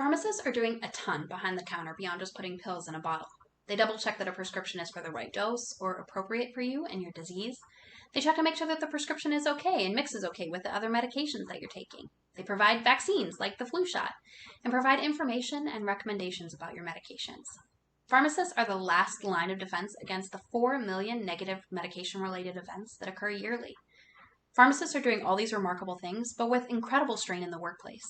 Pharmacists are doing a ton behind the counter beyond just putting pills in a bottle. They double check that a prescription is for the right dose or appropriate for you and your disease. They check to make sure that the prescription is okay and mixes okay with the other medications that you're taking. They provide vaccines like the flu shot and provide information and recommendations about your medications. Pharmacists are the last line of defense against the 4 million negative medication-related events that occur yearly. Pharmacists are doing all these remarkable things, but with incredible strain in the workplace.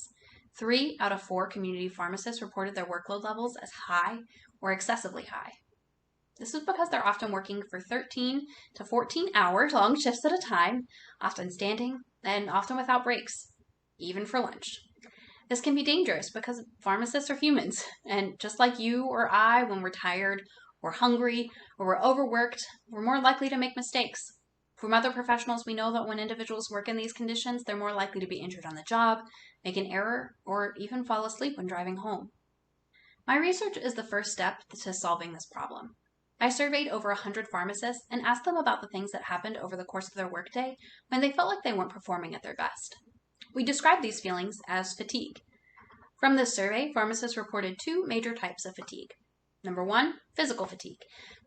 3 out of 4 community pharmacists reported their workload levels as high or excessively high. This is because they're often working for 13 to 14 hours long shifts at a time, often standing, and often without breaks, even for lunch. This can be dangerous because pharmacists are humans, and just like you or I, when we're tired or hungry or we're overworked, we're more likely to make mistakes. From other professionals, we know that when individuals work in these conditions, they're more likely to be injured on the job, make an error, or even fall asleep when driving home. My research is the first step to solving this problem. I surveyed over 100 pharmacists and asked them about the things that happened over the course of their workday when they felt like they weren't performing at their best. We described these feelings as fatigue. From this survey, pharmacists reported 2 major types of fatigue. Number 1, physical fatigue.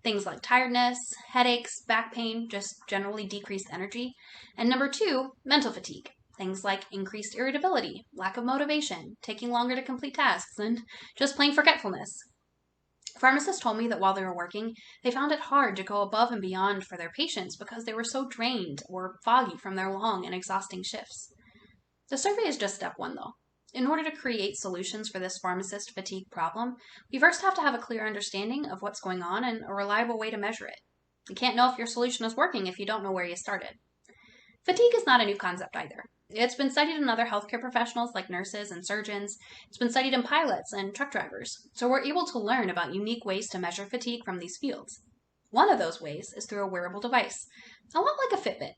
Things like tiredness, headaches, back pain, just generally decreased energy. And number 2, mental fatigue. Things like increased irritability, lack of motivation, taking longer to complete tasks, and just plain forgetfulness. Pharmacists told me that while they were working, they found it hard to go above and beyond for their patients because they were so drained or foggy from their long and exhausting shifts. The survey is just step 1, though. In order to create solutions for this pharmacist fatigue problem, we first have to have a clear understanding of what's going on and a reliable way to measure it. You can't know if your solution is working if you don't know where you started. Fatigue is not a new concept either. It's been studied in other healthcare professionals like nurses and surgeons. It's been studied in pilots and truck drivers. So we're able to learn about unique ways to measure fatigue from these fields. One of those ways is through a wearable device, a lot like a Fitbit.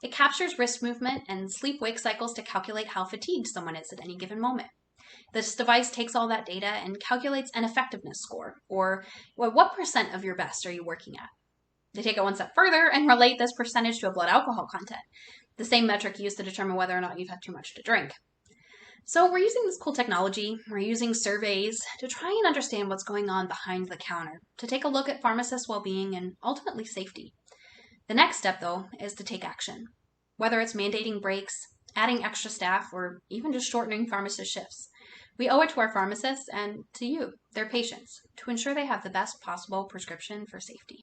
It captures wrist movement and sleep-wake cycles to calculate how fatigued someone is at any given moment. This device takes all that data and calculates an effectiveness score, or what percent of your best are you working at. They take it one step further and relate this percentage to a blood alcohol content, the same metric used to determine whether or not you've had too much to drink. So we're using this cool technology, we're using surveys to try and understand what's going on behind the counter, to take a look at pharmacists' well-being and ultimately safety. The next step, though, is to take action. Whether it's mandating breaks, adding extra staff, or even just shortening pharmacist shifts, we owe it to our pharmacists and to you, their patients, to ensure they have the best possible prescription for safety.